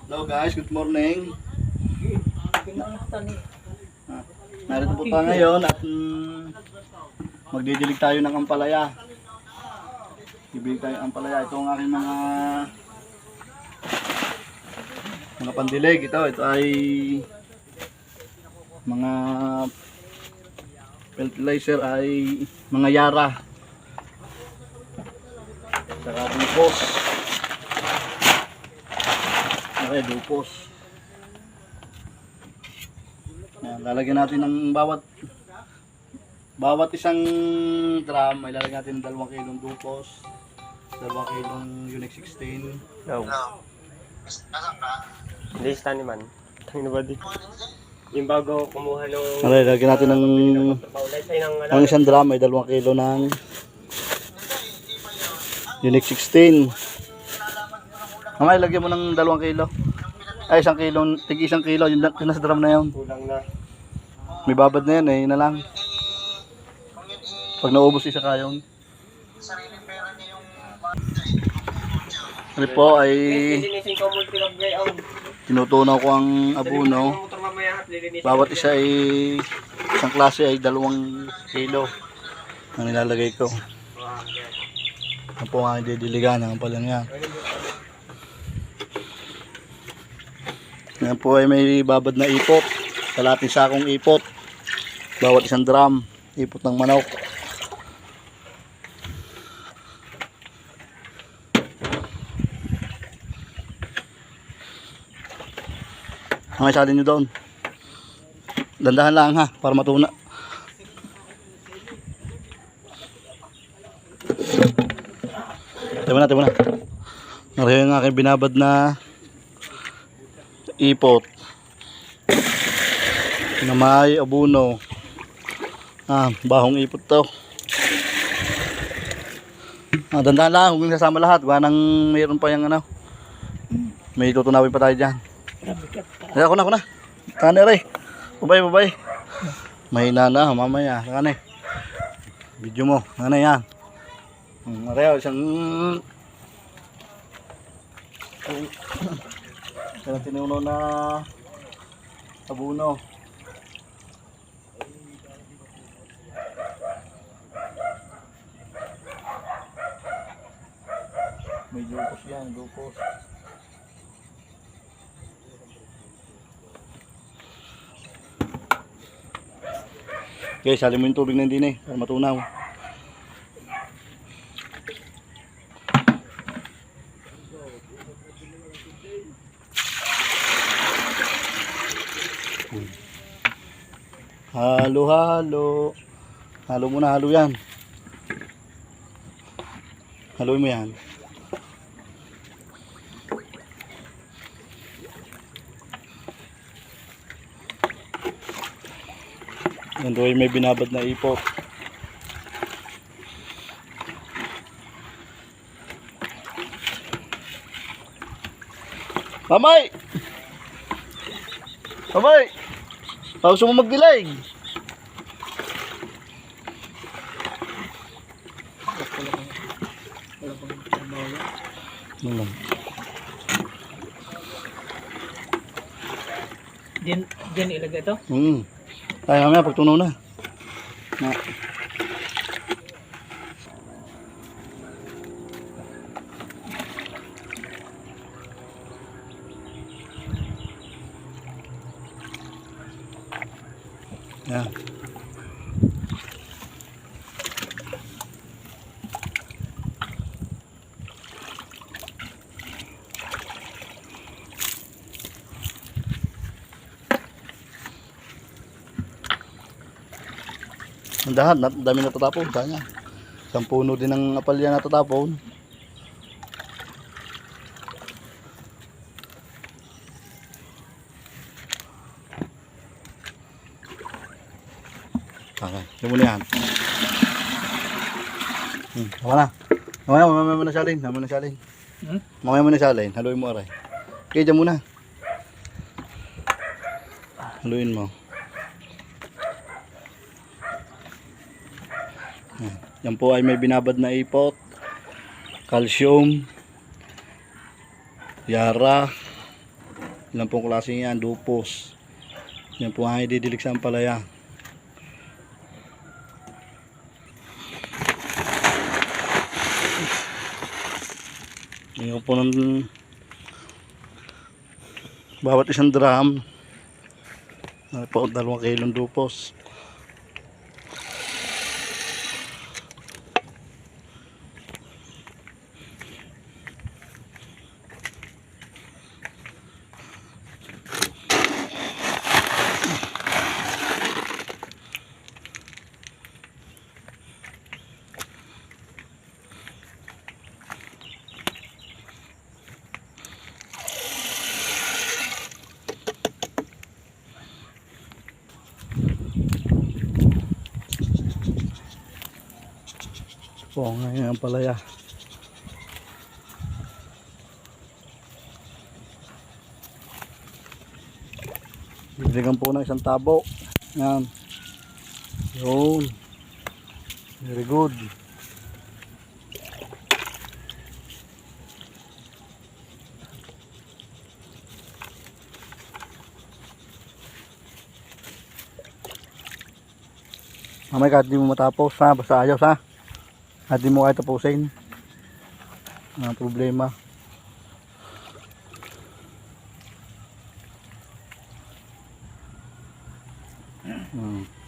Hello guys, good morning. Narito po tayo ngayon at magdidilig tayo ng ampalaya. Bibili tayo ng ampalaya. Ito ang aking mga pandilig. Ito ay mga fertilizer ay mga Yara. Saka Dupos. Okay, Dupos. Ayan, lalagyan natin ng bawat isang drum ay lalagyan natin ng 2 kilong Dupos, 2 kilong Unique 16. No. Hindi stand man. Tangina ba di? Yung bago kumuha nung Lalagyan natin ng ang isang drum ay 2 kilo ng Unique 16. Mamaya lagyan mo ng 2 kilo. Ay 1 kilo, tig 1 kilo yung nasa drum na yun. kulang na. May babad na yan eh, yun na lang. Pag naubos isa kayon. Ano po ay Lilinisin ko multi-log ngayon. tinutunaw ko ang abono. Motor mamaya at lilinisin. Bawat isa ay isang klase ay 2 kilo ang nilalagay ko. Ano po ang didiligan ng pala niya. Yan po ay may babad na ipot. Kalating sakong ipot. Bawat isang drum. Ipot ng manok. Ang isalin nyo doon. Dandahan lang ha, para matuna. Tayo na. Nariyan ang aking binabad na ipot. Na may abono. Bahong ipot to. Dandahan lang, huwag sasama lahat. Wanang mayroon pa yung ano. May tutunawin pa tayo dyan. Ay, ako na. Kane rin. Babay. Mahina na, mamaya. Kane. Video mo. Kane yan. Areo, isang tinuno na abono. May dupos yan, dupos. Okay, salin mo yung tubig na hindi na para matunaw. Halo. Halo muna, halo yan. Haluin mo yan. Yan doon may binabad na ipot. Mamay! Gusto mo magdilig? Diyan ilagay ito? Tayo mamaya pagtunaw na. Yan. Ang dami natatapon. Kanya. Isang puno din ng apalya natatapon. Okay, yung muna yan. Tama na. Mamaya mo na salin. Mamaya mo na salin. Haluin mo aray. Okay, dyan muna. Haluin mo. Yan po ay may binabad na ipot, calcium, Yara, Ilan pong klase yan, dupos. Yan po ang ididilig sa ampalaya. Ngayon po ng bawat isang drum. Po 2 kilong dupos. Po ngayon ang palaya. Bibigyan po ng isang tabo. Yan. Yun. Very good. Mamay kahit di mo matapos ha, basta ayos ha. At di mo kahit tapusin. Ang problema. Hmm.